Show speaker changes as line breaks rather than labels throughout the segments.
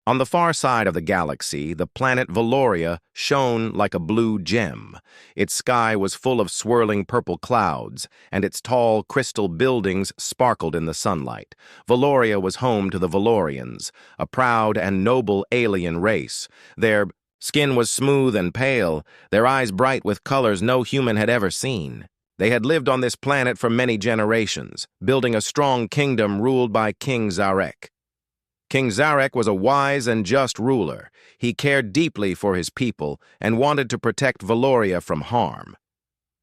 On the far side of the galaxy, the planet Valoria shone like a blue gem. Its sky was full of swirling purple clouds, and its tall crystal buildings sparkled in the sunlight. Valoria was home to the Valorians, a proud and noble alien race. Their skin was smooth and pale, their eyes bright with colors no human had ever seen. They had lived on this planet for many generations, building a strong kingdom ruled by King Zarek. King Zarek was a wise and just ruler. He cared deeply for his people and wanted to protect Valoria from harm.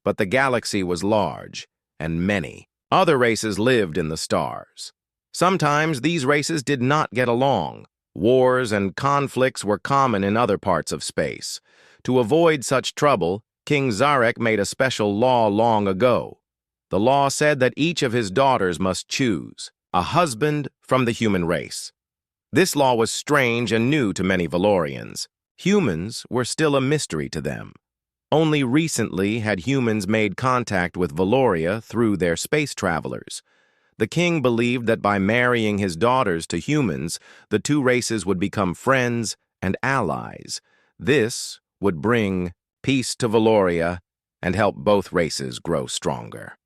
But the galaxy was large, and many other races lived in the stars. Sometimes these races did not get along. Wars and conflicts were common in other parts of space. To avoid such trouble, King Zarek made a special law long ago. The law said that each of his daughters must choose a husband from the human race. This law was strange and new to many Valorians. Humans were still a mystery to them. Only recently had humans made contact with Valoria through their space travelers. The king believed that by marrying his daughters to humans, the two races would become friends and allies. This would bring peace to Valoria and help both races grow stronger.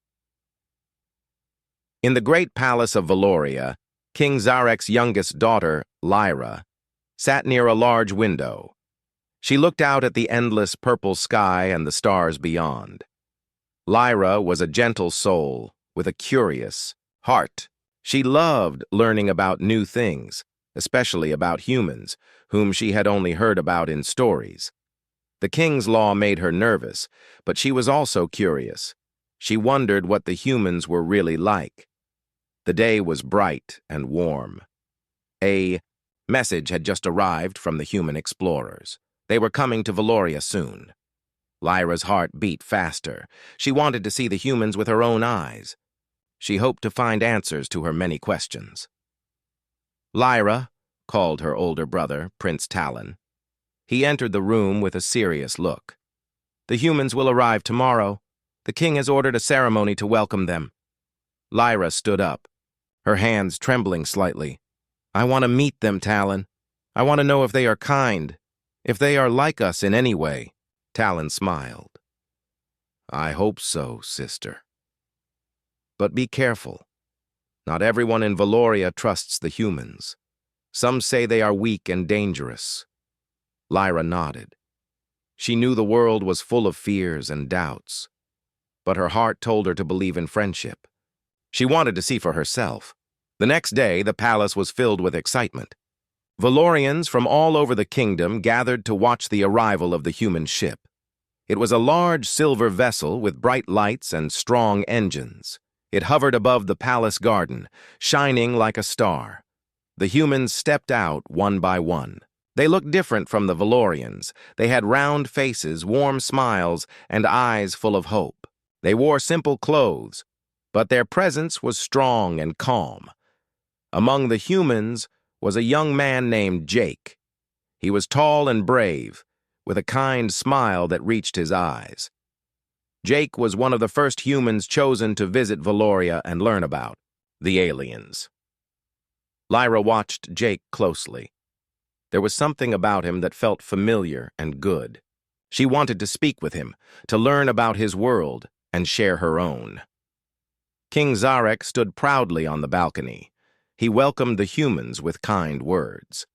In the great palace of Valoria, King Zarek's youngest daughter, Lyra, sat near a large window. She looked out at the endless purple sky and the stars beyond. Lyra was a gentle soul with a curious heart. She loved learning about new things, especially about humans, whom she had only heard about in stories. The king's law made her nervous, but she was also curious. She wondered what the humans were really like. The day was bright and warm. A message had just arrived from the human explorers. They were coming to Valoria soon. Lyra's heart beat faster. She wanted to see the humans with her own eyes. She hoped to find answers to her many questions. Lyra called her older brother, Prince Talon. He entered the room with a serious look. The humans will arrive tomorrow. The king has ordered a ceremony to welcome them. Lyra stood up, her hands trembling slightly. I want to meet them, Talon. I want to know if they are kind, if they are like us in any way. Talon smiled. I hope so, sister. But be careful. Not everyone in Valoria trusts the humans. Some say they are weak and dangerous. Lyra nodded. She knew the world was full of fears and doubts, but her heart told her to believe in friendship. She wanted to see for herself. The next day, the palace was filled with excitement. Valorians from all over the kingdom gathered to watch the arrival of the human ship. It was a large silver vessel with bright lights and strong engines. It hovered above the palace garden, shining like a star. The humans stepped out one by one. They looked different from the Valorians. They had round faces, warm smiles, and eyes full of hope. They wore simple clothes, but their presence was strong and calm. Among the humans was a young man named Jake. He was tall and brave, with a kind smile that reached his eyes. Jake was one of the first humans chosen to visit Valoria and learn about the aliens. Lyra watched Jake closely. There was something about him that felt familiar and good. She wanted to speak with him, to learn about his world and share her own. King Zarek stood proudly on the balcony. He welcomed the humans with kind words.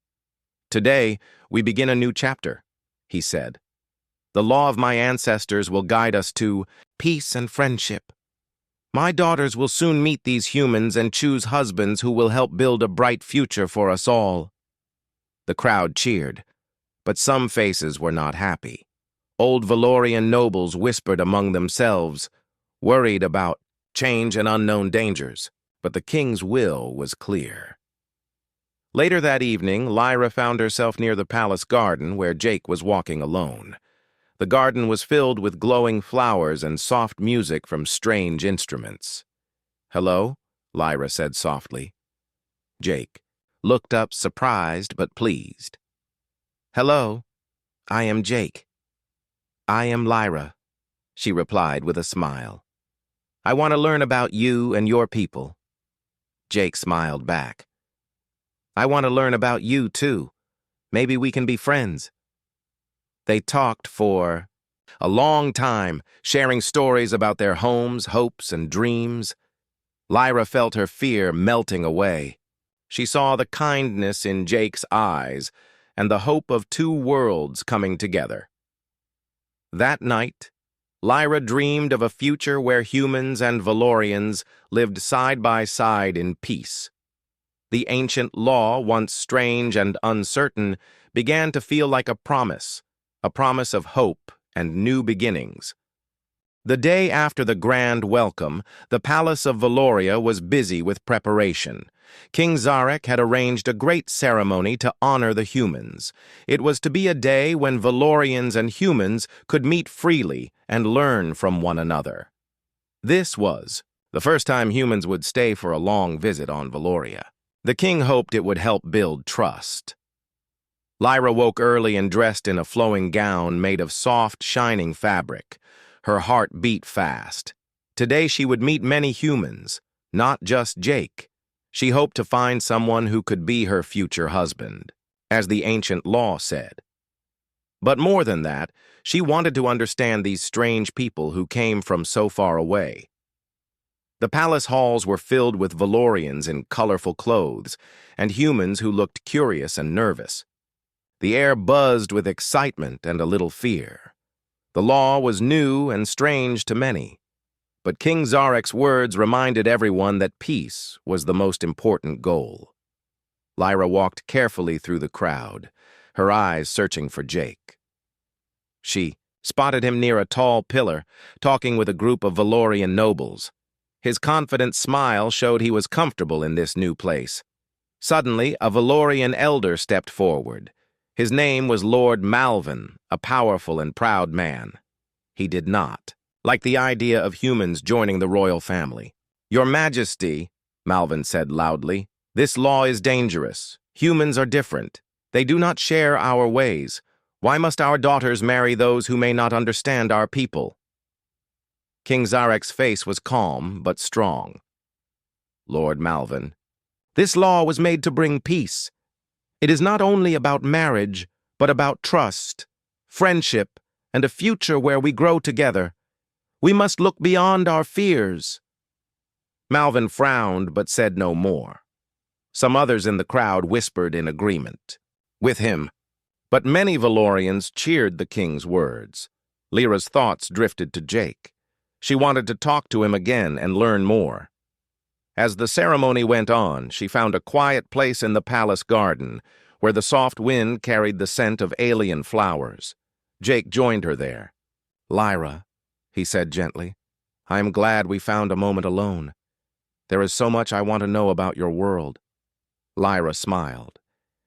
Today, we begin a new chapter, he said. The law of my ancestors will guide us to peace and friendship. My daughters will soon meet these humans and choose husbands who will help build a bright future for us all. The crowd cheered, but some faces were not happy. Old Valorian nobles whispered among themselves, worried about change and unknown dangers, but the king's will was clear. Later that evening, Lyra found herself near the palace garden where Jake was walking alone. The garden was filled with glowing flowers and soft music from strange instruments. Hello, Lyra said softly. Jake looked up surprised but pleased. Hello, I am Jake. I am Lyra, she replied with a smile. I want to learn about you and your people. Jake smiled back. I want to learn about you too. Maybe we can be friends." They talked for a long time, sharing stories about their homes, hopes, and dreams. Lyra felt her fear melting away. She saw the kindness in Jake's eyes and the hope of two worlds coming together. That night, Lyra dreamed of a future where humans and Valorians lived side by side in peace. The ancient law, once strange and uncertain, began to feel like a promise of hope and new beginnings. The day after the grand welcome, the palace of Valoria was busy with preparation. King Zarek had arranged a great ceremony to honor the humans. It was to be a day when Valorians and humans could meet freely and learn from one another. This was the first time humans would stay for a long visit on Valoria. The king hoped it would help build trust. Lyra woke early and dressed in a flowing gown made of soft, shining fabric. Her heart beat fast. Today she would meet many humans, not just Jake. She hoped to find someone who could be her future husband, as the ancient law said. But more than that, she wanted to understand these strange people who came from so far away. The palace halls were filled with Valorians in colorful clothes and humans who looked curious and nervous. The air buzzed with excitement and a little fear. The law was new and strange to many, but King Zarek's words reminded everyone that peace was the most important goal. Lyra walked carefully through the crowd, her eyes searching for Jake. She spotted him near a tall pillar, talking with a group of Valorian nobles. His confident smile showed he was comfortable in this new place. Suddenly, a Valorian elder stepped forward. His name was Lord Malvin, a powerful and proud man. He did not like the idea of humans joining the royal family. "Your Majesty," Malvin said loudly, "this law is dangerous. Humans are different. They do not share our ways. Why must our daughters marry those who may not understand our people?" King Zarek's face was calm but strong. "Lord Malvin, this law was made to bring peace. It is not only about marriage, but about trust, friendship, and a future where we grow together. We must look beyond our fears." Malvin frowned but said no more. Some others in the crowd whispered in agreement with him, but many Valorians cheered the king's words. Lyra's thoughts drifted to Jake. She wanted to talk to him again and learn more. As the ceremony went on, she found a quiet place in the palace garden, where the soft wind carried the scent of alien flowers. Jake joined her there. "Lyra," he said gently, "I am glad we found a moment alone. There is so much I want to know about your world." Lyra smiled.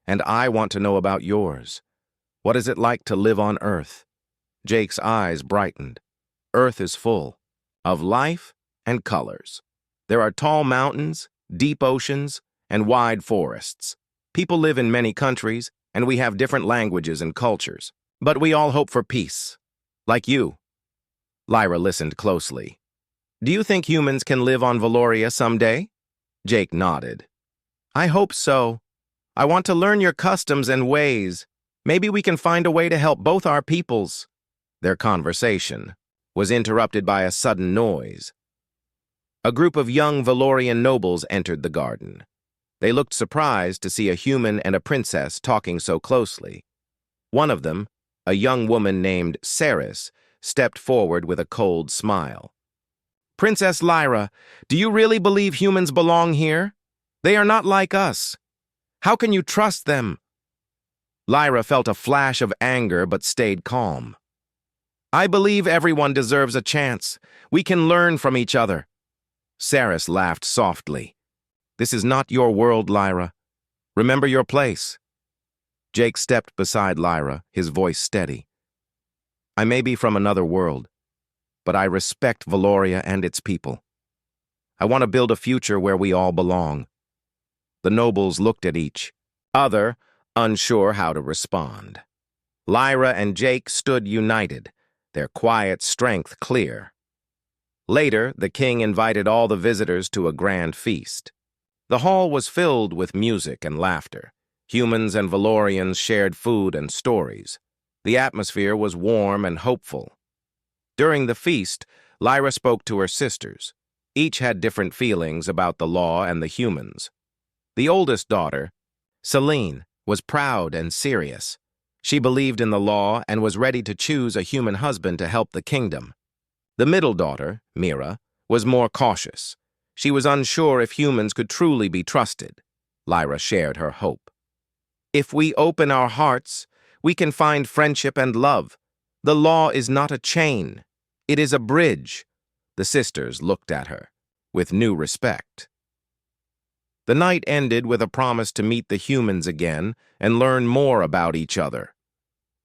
"And I want to know about yours. What is it like to live on Earth?" Jake's eyes brightened. "Earth is full of life and colors. There are tall mountains, deep oceans, and wide forests. People live in many countries, and we have different languages and cultures. But we all hope for peace, like you." Lyra listened closely. "Do you think humans can live on Valoria someday?" Jake nodded. "I hope so. I want to learn your customs and ways. Maybe we can find a way to help both our peoples." Their conversation was interrupted by a sudden noise. A group of young Valorian nobles entered the garden. They looked surprised to see a human and a princess talking so closely. One of them, a young woman named Ceres, stepped forward with a cold smile. "Princess Lyra, do you really believe humans belong here? They are not like us. How can you trust them?" Lyra felt a flash of anger but stayed calm. "I believe everyone deserves a chance. We can learn from each other." Ceres laughed softly. "This is not your world, Lyra. Remember your place." Jake stepped beside Lyra, his voice steady. "I may be from another world, but I respect Valoria and its people. I want to build a future where we all belong." The nobles looked at each other, unsure how to respond. Lyra and Jake stood united, their quiet strength clear. Later, the king invited all the visitors to a grand feast. The hall was filled with music and laughter. Humans and Valorians shared food and stories. The atmosphere was warm and hopeful. During the feast, Lyra spoke to her sisters. Each had different feelings about the law and the humans. The oldest daughter, Celine, was proud and serious. She believed in the law and was ready to choose a human husband to help the kingdom. The middle daughter, Mira, was more cautious. She was unsure if humans could truly be trusted. Lyra shared her hope. If we open our hearts, we can find friendship and love. The law is not a chain. It is a bridge. The sisters looked at her with new respect. The night ended with a promise to meet the humans again and learn more about each other.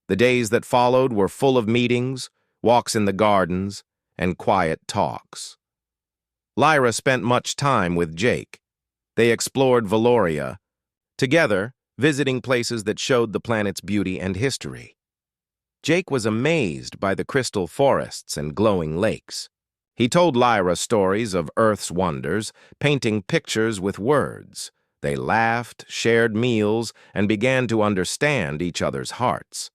The days that followed were full of meetings, walks in the gardens, and quiet talks. Lyra spent much time with Jake. They explored Valoria, together visiting places that showed the planet's beauty and history. Jake was amazed by the crystal forests and glowing lakes. He told Lyra stories of Earth's wonders, painting pictures with words. They laughed, shared meals, and began to understand each other's hearts.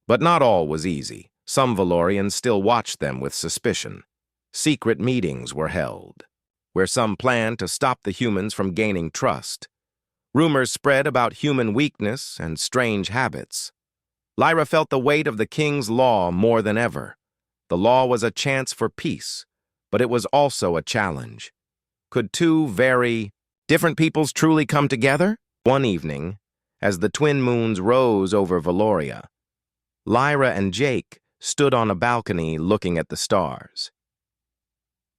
But not all was easy. Some Valorians still watched them with suspicion. Secret meetings were held, where some planned to stop the humans from gaining trust. Rumors spread about human weakness and strange habits. Lyra felt the weight of the king's law more than ever. The law was a chance for peace, but it was also a challenge. Could two very different peoples truly come together? One evening, as the twin moons rose over Valoria, Lyra and Jake stood on a balcony looking at the stars.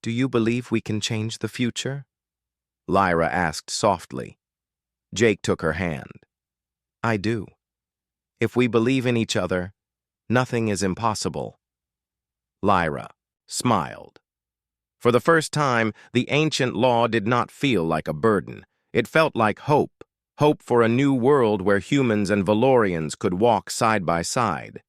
"Do you believe we can change the future?" Lyra asked softly. Jake took her hand. "I do. If we believe in each other, nothing is impossible." Lyra smiled. For the first time, the ancient law did not feel like a burden. It felt like hope, hope for a new world where humans and Valorians could walk side by side.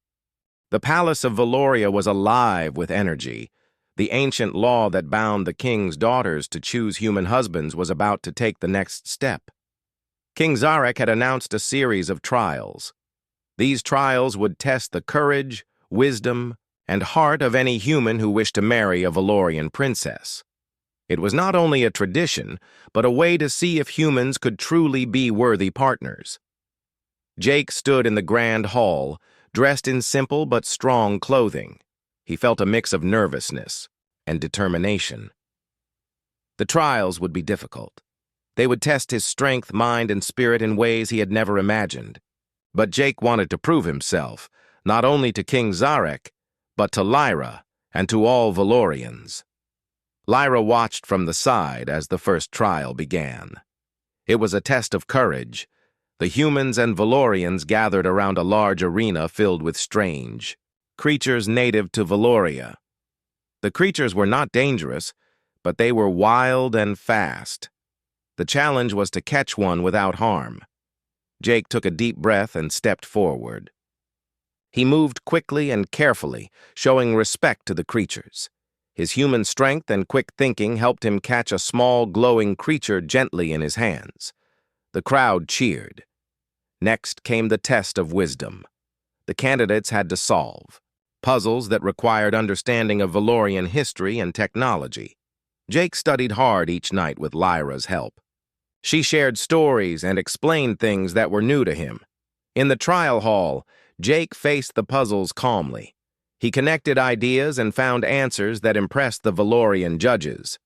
The palace of Valoria was alive with energy. The ancient law that bound the king's daughters to choose human husbands was about to take the next step. King Zarek had announced a series of trials. These trials would test the courage, wisdom, and heart of any human who wished to marry a Valorian princess. It was not only a tradition, but a way to see if humans could truly be worthy partners. Jake stood in the grand hall, dressed in simple but strong clothing. He felt a mix of nervousness and determination. The trials would be difficult. They would test his strength, mind, and spirit in ways he had never imagined. But Jake wanted to prove himself, not only to King Zarek, but to Lyra and to all Valorians. Lyra watched from the side as the first trial began. It was a test of courage. The humans and Valorians gathered around a large arena filled with strange creatures native to Valoria. The creatures were not dangerous, but they were wild and fast. The challenge was to catch one without harm. Jake took a deep breath and stepped forward. He moved quickly and carefully, showing respect to the creatures. His human strength and quick thinking helped him catch a small, glowing creature gently in his hands. The crowd cheered. Next came the test of wisdom. The candidates had to solve puzzles that required understanding of Valorian history and technology. Jake studied hard each night with Lyra's help. She shared stories and explained things that were new to him. In the trial hall, Jake faced the puzzles calmly. He connected ideas and found answers that impressed the Valorian judges.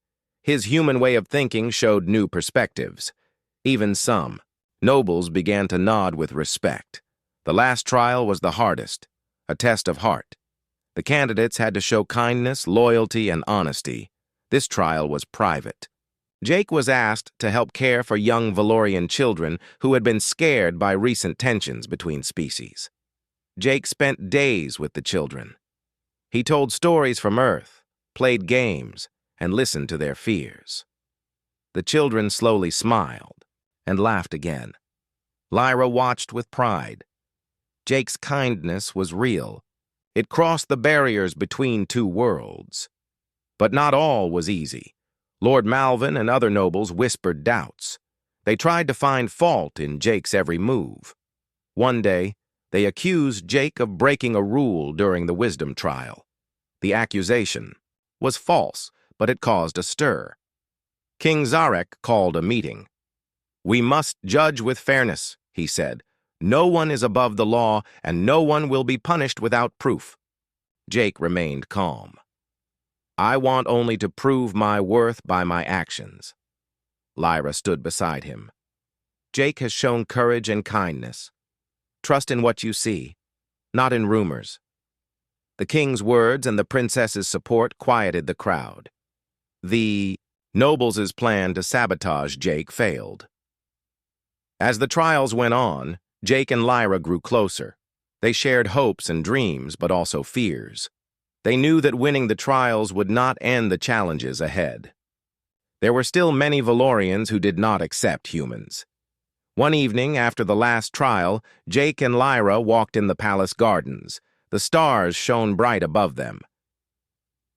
His human way of thinking showed new perspectives. Even some nobles began to nod with respect. The last trial was the hardest, a test of heart. The candidates had to show kindness, loyalty, and honesty. This trial was private. Jake was asked to help care for young Valorian children who had been scared by recent tensions between species. Jake spent days with the children. He told stories from Earth, played games, and listened to their fears. The children slowly smiled and laughed again. Lyra watched with pride. Jake's kindness was real. It crossed the barriers between two worlds. But not all was easy. Lord Malvin and other nobles whispered doubts. They tried to find fault in Jake's every move. One day, they accused Jake of breaking a rule during the wisdom trial. The accusation was false, but it caused a stir. King Zarek called a meeting. "We must judge with fairness," he said. "No one is above the law, and no one will be punished without proof." Jake remained calm. "I want only to prove my worth by my actions." Lyra stood beside him. "Jake has shown courage and kindness. Trust in what you see, not in rumors." The king's words and the princess's support quieted the crowd. The nobles' plan to sabotage Jake failed. As the trials went on, Jake and Lyra grew closer. They shared hopes and dreams, but also fears. They knew that winning the trials would not end the challenges ahead. There were still many Valorians who did not accept humans. One evening, after the last trial, Jake and Lyra walked in the palace gardens. The stars shone bright above them.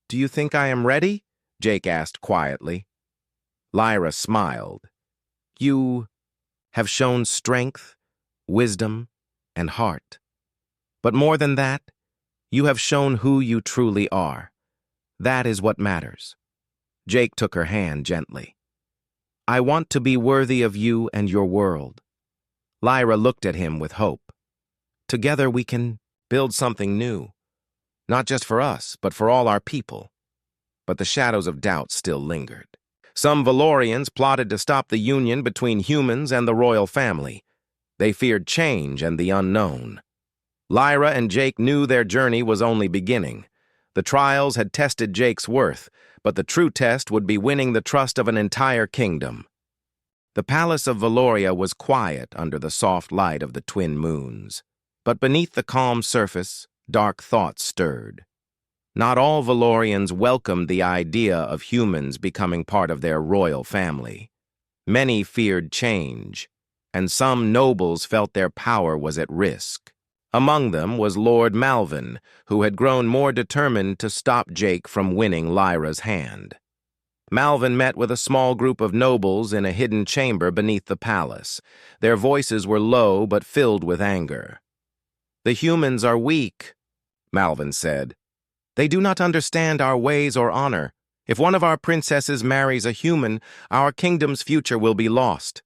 "Do you think I am ready?" Jake asked quietly. Lyra smiled. "You have shown strength, wisdom, and heart. But more than that, you have shown who you truly are. That is what matters." Jake took her hand gently. "I want to be worthy of you and your world." Lyra looked at him with hope. "Together we can build something new, not just for us, but for all our people." But the shadows of doubt still lingered. Some Valorians plotted to stop the union between humans and the royal family. They feared change and the unknown. Lyra and Jake knew their journey was only beginning. The trials had tested Jake's worth, but the true test would be winning the trust of an entire kingdom. The palace of Valoria was quiet under the soft light of the twin moons. But beneath the calm surface, dark thoughts stirred. Not all Valorians welcomed the idea of humans becoming part of their royal family. Many feared change, and some nobles felt their power was at risk. Among them was Lord Malvin, who had grown more determined to stop Jake from winning Lyra's hand. Malvin met with a small group of nobles in a hidden chamber beneath the palace. Their voices were low but filled with anger. "The humans are weak," Malvin said. "They do not understand our ways or honor. If one of our princesses marries a human, our kingdom's future will be lost."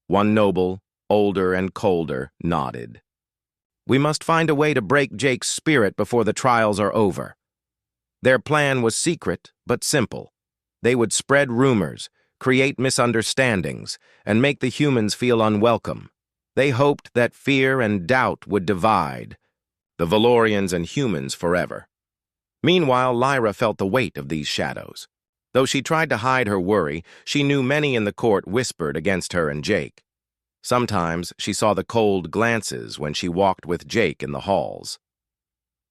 One noble, older and colder, nodded. "We must find a way to break Jake's spirit before the trials are over." Their plan was secret, but simple. They would spread rumors, create misunderstandings, and make the humans feel unwelcome. They hoped that fear and doubt would divide the Valorians and humans forever. Meanwhile, Lyra felt the weight of these shadows. Though she tried to hide her worry, she knew many in the court whispered against her and Jake. Sometimes she saw the cold glances when she walked with Jake in the halls.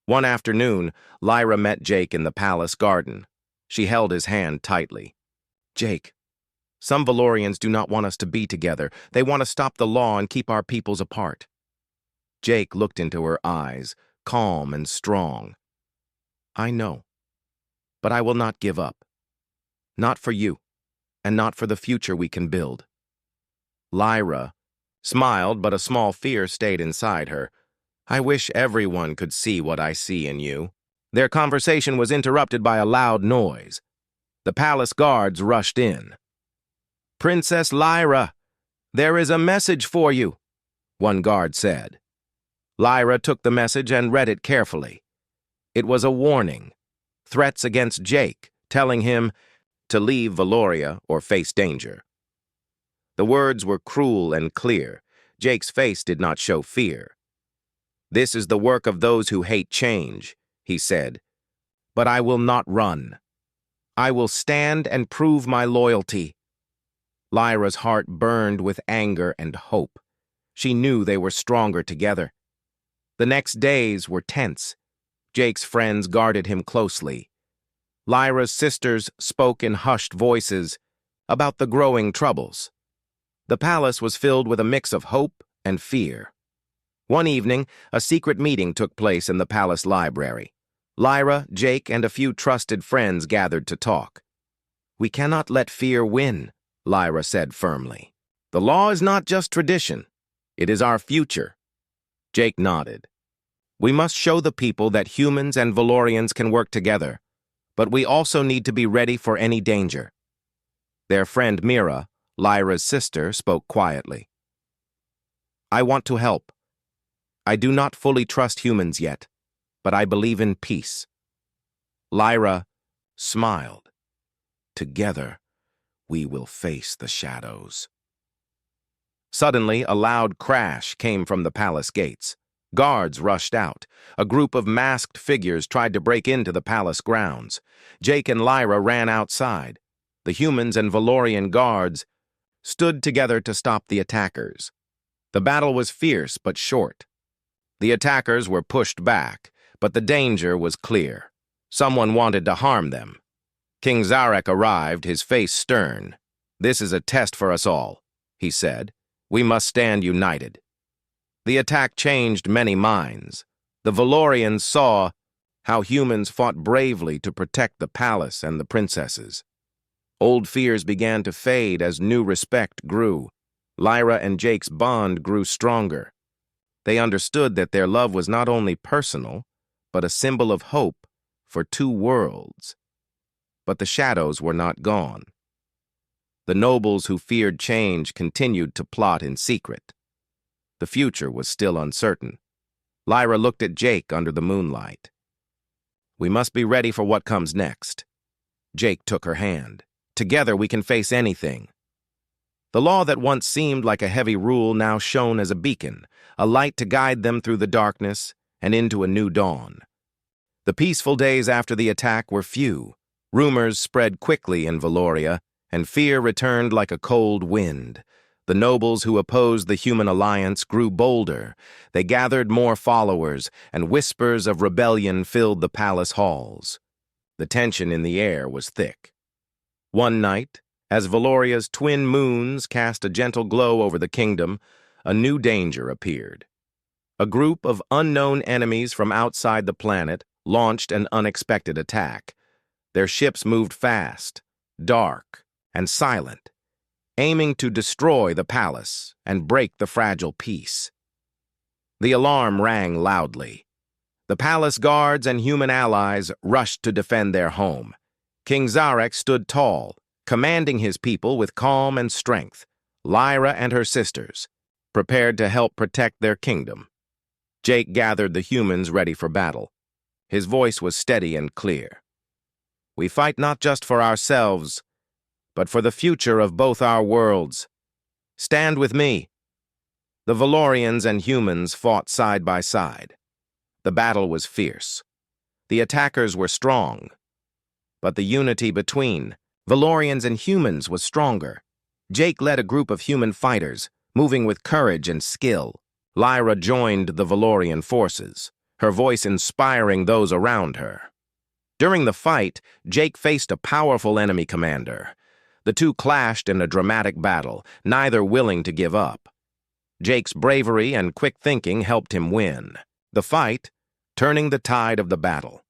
One afternoon, Lyra met Jake in the palace garden. She held his hand tightly. "Jake, some Valorians do not want us to be together. They want to stop the law and keep our peoples apart." Jake looked into her eyes, calm and strong. "I know, but I will not give up. Not for you, and not for the future we can build." Lyra smiled, but a small fear stayed inside her. "I wish everyone could see what I see in you." Their conversation was interrupted by a loud noise. The palace guards rushed in. "Princess Lyra, there is a message for you," one guard said. Lyra took the message and read it carefully. It was a warning, threats against Jake, telling him to leave Valoria or face danger. The words were cruel and clear. Jake's face did not show fear. "This is the work of those who hate change," he said. "But I will not run. I will stand and prove my loyalty." Lyra's heart burned with anger and hope. She knew they were stronger together. The next days were tense. Jake's friends guarded him closely. Lyra's sisters spoke in hushed voices about the growing troubles. The palace was filled with a mix of hope and fear. One evening, a secret meeting took place in the palace library. Lyra, Jake, and a few trusted friends gathered to talk. "We cannot let fear win," Lyra said firmly. The law is not just tradition. It is our future. Jake nodded. We must show the people that humans and Valorians can work together, but we also need to be ready for any danger. Their friend Mira, Lyra's sister, spoke quietly. I want to help. I do not fully trust humans yet, but I believe in peace. Lyra smiled. Together, we will face the shadows. Suddenly, a loud crash came from the palace gates. Guards rushed out. A group of masked figures tried to break into the palace grounds. Jake and Lyra ran outside. The humans and Valorian guards stood together to stop the attackers. The battle was fierce but short. The attackers were pushed back, but the danger was clear. Someone wanted to harm them. King Zarek arrived, his face stern. This is a test for us all, he said. We must stand united. The attack changed many minds. The Valorians saw how humans fought bravely to protect the palace and the princesses. Old fears began to fade as new respect grew. Lyra and Jake's bond grew stronger. They understood that their love was not only personal, but a symbol of hope for two worlds. But the shadows were not gone. The nobles who feared change continued to plot in secret. The future was still uncertain. Lyra looked at Jake under the moonlight. We must be ready for what comes next. Jake took her hand. Together we can face anything. The law that once seemed like a heavy rule now shone as a beacon, a light to guide them through the darkness and into a new dawn. The peaceful days after the attack were few. Rumors spread quickly in Valoria, and fear returned like a cold wind. The nobles who opposed the human alliance grew bolder. They gathered more followers, and whispers of rebellion filled the palace halls. The tension in the air was thick. One night, as Valoria's twin moons cast a gentle glow over the kingdom, a new danger appeared. A group of unknown enemies from outside the planet launched an unexpected attack. Their ships moved fast, dark, and silent, aiming to destroy the palace and break the fragile peace. The alarm rang loudly. The palace guards and human allies rushed to defend their home. King Zarek stood tall, commanding his people with calm and strength. Lyra and her sisters prepared to help protect their kingdom. Jake gathered the humans ready for battle. His voice was steady and clear. We fight not just for ourselves, but for the future of both our worlds. Stand with me. The Valorians and humans fought side by side. The battle was fierce. The attackers were strong, but the unity between Valorians and humans was stronger. Jake led a group of human fighters, moving with courage and skill. Lyra joined the Valorian forces, her voice inspiring those around her. During the fight, Jake faced a powerful enemy commander. The two clashed in a dramatic battle, neither willing to give up. Jake's bravery and quick thinking helped him win. The fight, turning the tide of the battle.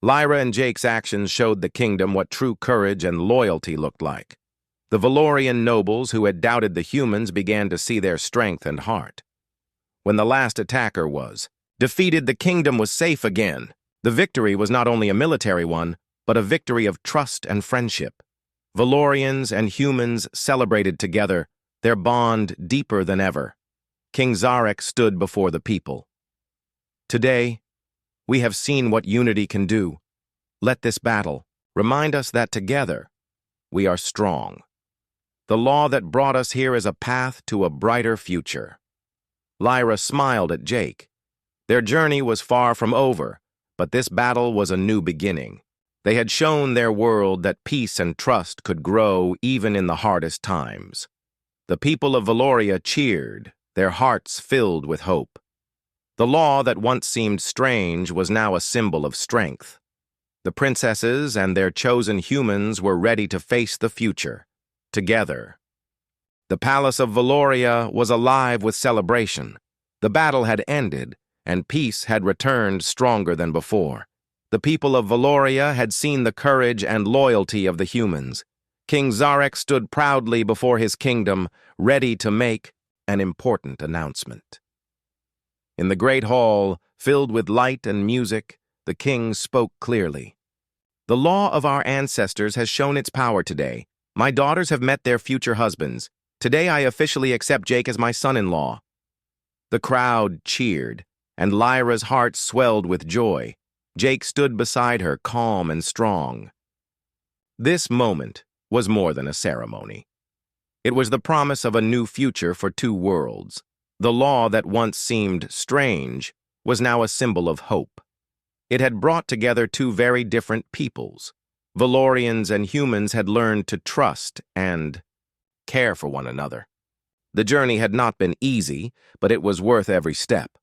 Lyra and Jake's actions showed the kingdom what true courage and loyalty looked like. The Valorian nobles who had doubted the humans began to see their strength and heart. When the last attacker was defeated, the kingdom was safe again. The victory was not only a military one, but a victory of trust and friendship. Valorians and humans celebrated together, their bond deeper than ever. King Zarek stood before the people. Today, we have seen what unity can do. Let this battle remind us that together, we are strong. The law that brought us here is a path to a brighter future. Lyra smiled at Jake. Their journey was far from over, but this battle was a new beginning. They had shown their world that peace and trust could grow even in the hardest times. The people of Valoria cheered, their hearts filled with hope. The law that once seemed strange was now a symbol of strength. The princesses and their chosen humans were ready to face the future, together. The palace of Valoria was alive with celebration. The battle had ended, and peace had returned stronger than before. The people of Valoria had seen the courage and loyalty of the humans. King Zarek stood proudly before his kingdom, ready to make an important announcement. In the great hall, filled with light and music, the king spoke clearly. "The law of our ancestors has shown its power today. My daughters have met their future husbands. Today I officially accept Jake as my son-in-law." The crowd cheered, and Lyra's heart swelled with joy. Jake stood beside her, calm and strong. This moment was more than a ceremony. It was the promise of a new future for two worlds. The law that once seemed strange was now a symbol of hope. It had brought together two very different peoples. Valorians and humans had learned to trust and care for one another. The journey had not been easy, but it was worth every step.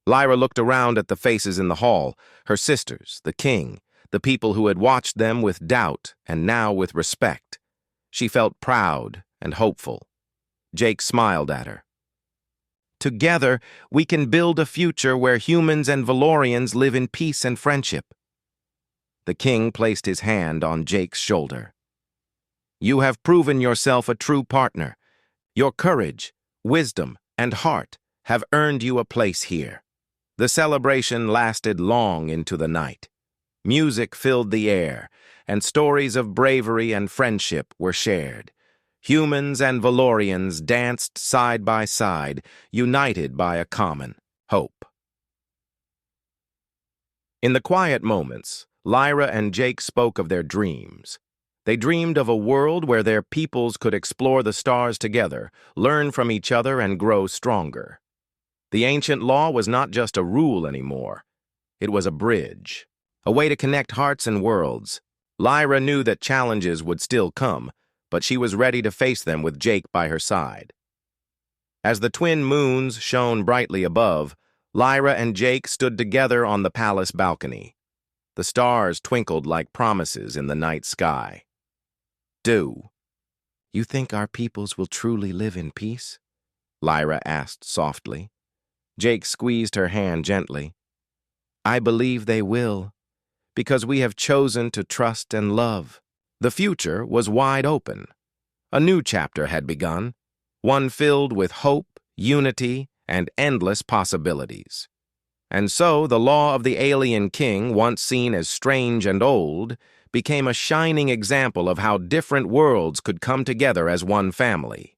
Lyra looked around at the faces in the hall, her sisters, the king, the people who had watched them with doubt and now with respect. She felt proud and hopeful. Jake smiled at her. "Together, we can build a future where humans and Valorians live in peace and friendship." The king placed his hand on Jake's shoulder. "You have proven yourself a true partner. Your courage, wisdom, and heart have earned you a place here." The celebration lasted long into the night. Music filled the air, and stories of bravery and friendship were shared. Humans and Valorians danced side by side, united by a common hope. In the quiet moments, Lyra and Jake spoke of their dreams. They dreamed of a world where their peoples could explore the stars together, learn from each other, and grow stronger. The ancient law was not just a rule anymore. It was a bridge, a way to connect hearts and worlds. Lyra knew that challenges would still come, but she was ready to face them with Jake by her side. As the twin moons shone brightly above, Lyra and Jake stood together on the palace balcony. The stars twinkled like promises in the night sky. "Do you think our peoples will truly live in peace?" Lyra asked softly. Jake squeezed her hand gently. "I believe they will, because we have chosen to trust and love." The future was wide open. A new chapter had begun, one filled with hope, unity, and endless possibilities. And so the law of the alien king, once seen as strange and old, became a shining example of how different worlds could come together as one family.